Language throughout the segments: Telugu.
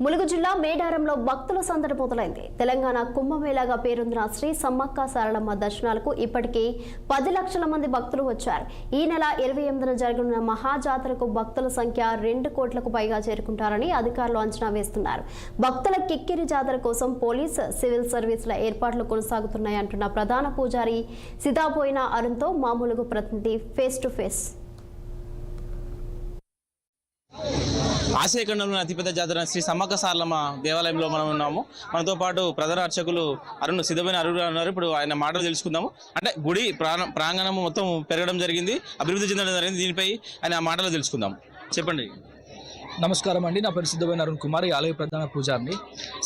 ములుగు జిల్లా మేడారంలో భక్తుల సందడి మొదలైంది. తెలంగాణ కుంభమేళాగా పేరొందిన శ్రీ సమ్మక్క సారలమ్మ దర్శనాలకు ఇప్పటికీ 10 లక్షల మంది భక్తులు వచ్చారు. ఈ నెల 28న జరగనున్న మహాజాతరకు భక్తుల సంఖ్య 2 కోట్లకు పైగా చేరుకుంటారని అధికారులు అంచనా వేస్తున్నారు. భక్తుల కిక్కిరి జాతర కోసం పోలీస్, సివిల్ సర్వీసుల ఏర్పాట్లు కొనసాగుతున్నాయంటున్న ప్రధాన పూజారి సితాపోయిన అరుణ్తో మా ములుగు ప్రతినిధి ఫేస్ టు ఫేస్. ఆసియా ఖండంలోని అతిపెద్ద జాతర శ్రీ సమ్మక్క సారలమ్మ దేవాలయంలో మనం ఉన్నాము. మనతో పాటు ప్రధాన అర్చకులు అరుణ్ సిద్ధమైన అరుణ్ ఉన్నారు. ఇప్పుడు ఆయన మాటలు తెలుసుకుందాము. అంటే గుడి ప్రాంగణం మొత్తం పెరగడం జరిగింది, అభివృద్ధి చెందడం జరిగింది. దీనిపై ఆయన మాటలు తెలుసుకుందాం. చెప్పండి. నమస్కారం అండి, నా పేరు సిద్ధమైన అరుణ్ కుమార్, ఆలయ ప్రధాన పూజారిని.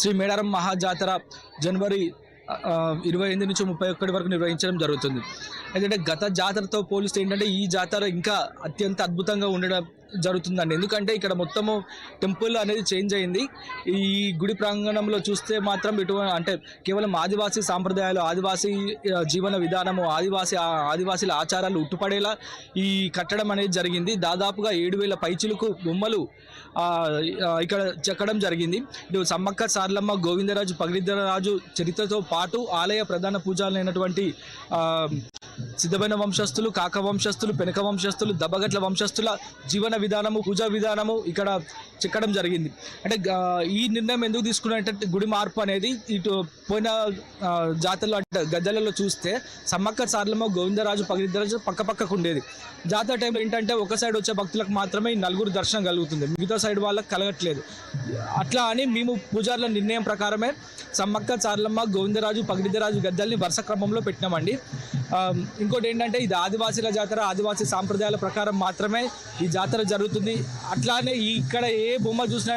శ్రీ మేడారం మహాజాతర జనవరి 28 నుంచి 31 వరకు నిర్వహించడం జరుగుతుంది. ఎందుకంటే గత జాతరతో పోలిస్తే ఏంటంటే ఈ జాతర ఇంకా అత్యంత అద్భుతంగా ఉండడం జరుగుతుందండి. ఎందుకంటే ఇక్కడ మొత్తము టెంపుల్ అనేది చేంజ్ అయింది. ఈ గుడి ప్రాంగణంలో చూస్తే మాత్రం అంటే కేవలం ఆదివాసీ సాంప్రదాయాలు, ఆదివాసీ జీవన విధానము, ఆదివాసీల ఆచారాలు ఉట్టుపడేలా ఈ కట్టడం అనేది జరిగింది. దాదాపుగా 7,000 పైచిలకు బొమ్మలు ఇక్కడ చెక్కడం జరిగింది. ఇటు సమ్మక్క సారలమ్మ, గోవిందరాజు, పగిడిద్దరాజు చరిత్రతో పాటు ఆలయ ప్రధాన పూజారులైనటువంటి సిద్ధమైన వంశస్థులు, కాక వంశస్థులు, పెనక వంశస్థులు, దబ్బగట్ల వంశస్థుల జీవన విధానము, పూజా విధానము ఇక్కడ చెక్కడం జరిగింది. అంటే ఈ నిర్ణయం ఎందుకు తీసుకున్నారంటే గుడి మార్పు అనేది ఇటు పోయిన జాతరలో అంటే గద్దెలలో చూస్తే సమ్మక్క సారలమ్మ, గోవిందరాజు, పగిడిద్దరాజు పక్కకు ఉండేది. జాతర టైం ఏంటంటే ఒక సైడ్ వచ్చే భక్తులకు మాత్రమే 4 దర్శనం కలుగుతుంది, మిగతా సైడ్ వాళ్ళకి కలగట్లేదు. అట్లా అని మేము పూజారుల నిర్ణయం ప్రకారమే సమ్మక్క సారలమ్మ, గోవిందరాజు, పగిడిద్దరాజు గద్దెల్ని వరుస క్రమంలో పెట్టినామండి. ఇంకోటి ఏంటంటే ఇది ఆదివాసీల జాతర, ఆదివాసీ సాంప్రదాయాల ప్రకారం మాత్రమే ఈ జాతర జరుగుతుంది. అట్లానే ఇక్కడ ఏ బొమ్మ చూసినా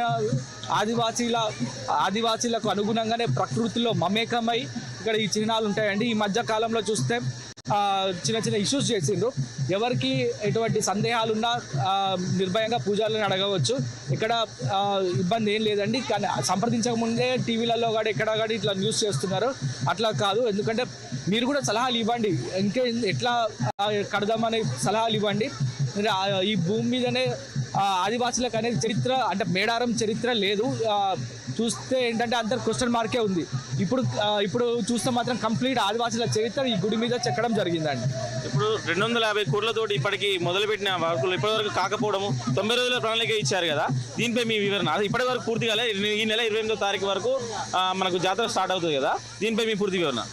ఆదివాసీలకు అనుగుణంగానే ప్రకృతిలో మమేకమై ఇక్కడ ఈ చిహ్నాలు ఉంటాయండి. ఈ మధ్య కాలంలో చూస్తే చిన్న ఇష్యూస్ చేసిండ్రు. ఎవరికి ఎటువంటి సందేహాలున్నా నిర్భయంగా పూజారులను అడగవచ్చు. ఇక్కడ ఇబ్బంది ఏం లేదండి. కానీ సంప్రదించక ముందే టీవీలలో కానీ ఎక్కడ కానీ ఇట్లా న్యూస్ చేస్తున్నారు. అట్లా కాదు. ఎందుకంటే మీరు కూడా సలహాలు ఇవ్వండి, ఎట్లా కడదామనే సలహాలు ఇవ్వండి. ఈ భూమి మీదనే ఆదివాసులకు అనేది చరిత్ర, అంటే మేడారం చరిత్ర లేదు. చూస్తే ఏంటంటే అంత క్వశ్చన్ మార్కే ఉంది. ఇప్పుడు చూస్తే మాత్రం కంప్లీట్ ఆదివాసుల చరిత్ర ఈ గుడి మీద చెక్కడం జరిగిందండి. ఇప్పుడు 250 కోట్లతోటి ఇప్పటికి మొదలుపెట్టిన వర్కులు ఇప్పటివరకు కాకపోవడము, 90 రోజుల ప్రణాళిక ఇచ్చారు కదా, దీనిపై మీ వివరణ. ఇప్పటి వరకు పూర్తిగా ఈ నెల 28వ తారీఖు వరకు మనకు జాతర స్టార్ట్ అవుతుంది కదా, దీనిపై మీ పూర్తి వివరణ.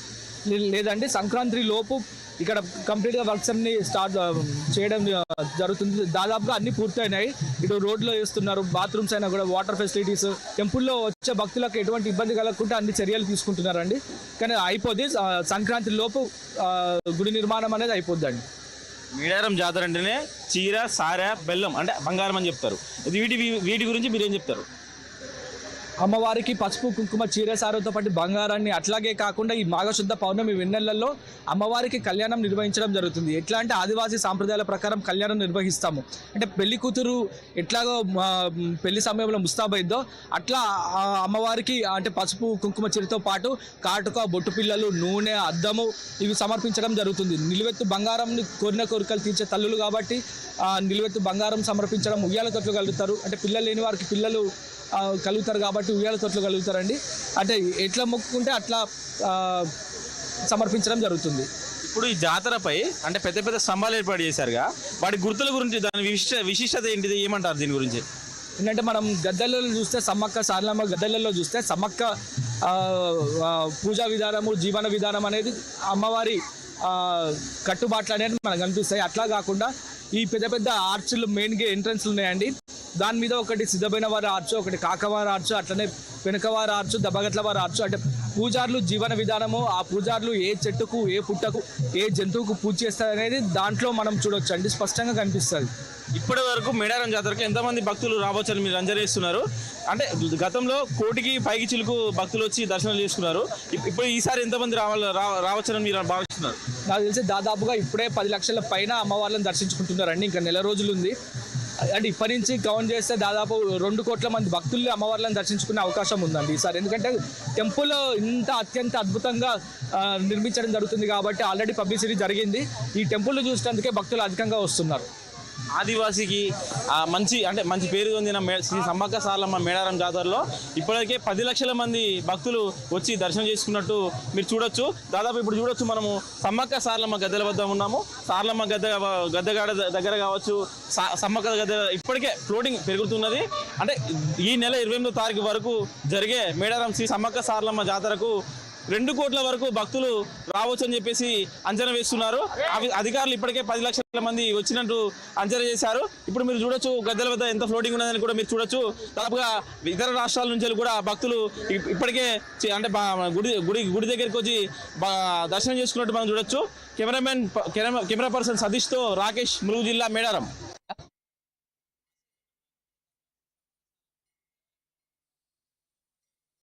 లేదండి, సంక్రాంతి లోపు ఇక్కడ కంప్లీట్గా వర్క్స్ అన్ని స్టార్ట్ చేయడం జరుగుతుంది. దాదాపుగా అన్ని పూర్తయినాయి. ఇటు రోడ్లో వేస్తున్నారు, బాత్రూమ్స్ అయినా కూడా, వాటర్ ఫెసిలిటీస్, టెంపుల్లో వచ్చే భక్తులకు ఎటువంటి ఇబ్బంది కలగకుండా అన్ని చర్యలు తీసుకుంటున్నారండి. కానీ అయిపోద్ది, సంక్రాంతి లోపు గుడి నిర్మాణం అనేది అయిపోద్దండి. మేడారం జాతర అంటేనే చీర, సారె, బెల్లం అంటే బంగారం అని చెప్తారు. వీటి గురించి మీరేం చెప్తారు? అమ్మవారికి పసుపు, కుంకుమ, చీర, సారతో పాటు బంగారాన్ని, అట్లాగే కాకుండా ఈ మాఘశుద్ధ పౌర్ణమి వెన్నెలల్లో అమ్మవారికి కళ్యాణం నిర్వహించడం జరుగుతుంది. ఎట్లా అంటే ఆదివాసీ సాంప్రదాయాల ప్రకారం కళ్యాణం నిర్వహిస్తాము. అంటే పెళ్లి కూతురు ఎట్లాగో పెళ్లి సమయంలో ముస్తాబైద్దో అట్లా అమ్మవారికి అంటే పసుపు, కుంకుమ, చీరతో పాటు కాటుక, బొట్టు పిల్లలు, నూనె, అద్దము ఇవి సమర్పించడం జరుగుతుంది. నిలువెత్తు బంగారంని కోరిన కోరికలు తీర్చే తల్లులు కాబట్టి నిలువెత్తు బంగారం సమర్పించడం, ఉయ్యాల తొట్లు కలుగుతారు. అంటే పిల్లలు లేని వారికి పిల్లలు కలుగుతారు కాబట్టి ఉయ్యాల తొట్లు కలుగుతారండి. అంటే ఎట్లా మొక్కుకుంటే అట్లా సమర్పించడం జరుగుతుంది. ఇప్పుడు ఈ జాతరపై అంటే పెద్ద స్తంభాలు ఏర్పాటు చేశారుగా, వాటి గుర్తుల గురించి, దాని విశిష్టత ఏంటిది, ఏమంటారు దీని గురించి? ఏంటంటే మనం గద్దెలలో చూస్తే సమ్మక్క సారలమ్మ గద్దెలలో చూస్తే సమ్మక్క పూజా విధానము, జీవన విధానం అనేది అమ్మవారి కట్టుబాట్లు అనేది మనకు కనిపిస్తాయి. అట్లా కాకుండా ఈ పెద్ద ఆర్చులు మెయిన్గా ఎంట్రన్స్లు ఉన్నాయండి. దాని మీద ఒకటి సిద్ధమైన వారి ఆర్చు, ఒకటి కాకవారి ఆర్చు, అట్లనే వెనుకవారి ఆర్చు, దబ్బగట్ల వారి ఆర్చు. అంటే పూజారులు జీవన విధానము, ఆ పూజారులు ఏ చెట్టుకు, ఏ పుట్టకు, ఏ జంతువుకు పూజ చేస్తారు అనేది దాంట్లో మనం చూడొచ్చు అండి, స్పష్టంగా కనిపిస్తుంది. ఇప్పటి వరకు మేడారం జాతరకు ఎంతమంది భక్తులు రావచ్చని మీరు అంచనా వేస్తున్నారు? అంటే గతంలో 1 కోటికి పైకి చిలుకు భక్తులు వచ్చి దర్శనం చేసుకున్నారు. ఇప్పుడు ఈసారి ఎంతమంది రావచ్చని మీరు భావిస్తున్నారు? నాకు తెలిసి దాదాపుగా ఇప్పుడే 10 లక్షల పైన అమ్మవార్లను దర్శించుకుంటున్నారండి. ఇంకా నెల రోజులు ఉంది. అంటే ఇప్పటి నుంచి కౌంట్ చేస్తే దాదాపు 2 కోట్ల మంది భక్తుల్ని అమ్మవార్లను దర్శించుకునే అవకాశం ఉందండి ఈసారి. ఎందుకంటే టెంపుల్ ఇంత అత్యంత అద్భుతంగా నిర్మించడం జరుగుతుంది కాబట్టి ఆల్రెడీ పబ్లిసిటీ జరిగింది. ఈ టెంపుల్ చూసేందుకే భక్తులు అధికంగా వస్తున్నారు. ఆదివాసికి మంచి పేరు పొందిన శ్రీ సమ్మక్క సారలమ్మ మేడారం జాతరలో ఇప్పటికే 10 లక్షల మంది భక్తులు వచ్చి దర్శనం చేసుకున్నట్టు మీరు చూడొచ్చు. దాదాపు ఇప్పుడు చూడొచ్చు మనము సమ్మక్క సారలమ్మ గద్దెల వద్ద ఉన్నాము. సారలమ్మ గద్దెగాడ దగ్గర కావచ్చు, సమ్మక్క గద్దె ఇప్పటికే ఫ్లోటింగ్ పెరుగుతున్నది. అంటే ఈ నెల 28వ తారీఖు వరకు జరిగే మేడారం శ్రీ సమ్మక్క సారలమ్మ జాతరకు 2 కోట్ల వరకు భక్తులు రావచ్చు అని చెప్పేసి అంచనా వేస్తున్నారు. అధికారులు ఇప్పటికే 10 లక్షల మంది వచ్చినట్టు అంచనా చేశారు. ఇప్పుడు మీరు చూడొచ్చు గద్దెల వద్ద ఎంత ఫ్లోటింగ్ ఉన్నదని కూడా మీరు చూడొచ్చు. దాదాపుగా ఇతర రాష్ట్రాల నుంచి కూడా భక్తులు ఇప్పటికే అంటే గుడి దగ్గరికి వచ్చి దర్శనం చేసుకున్నట్టు మనం చూడొచ్చు. కెమెరా పర్సన్ సతీష్తో రాకేష్, ములుగు జిల్లా, మేడారం.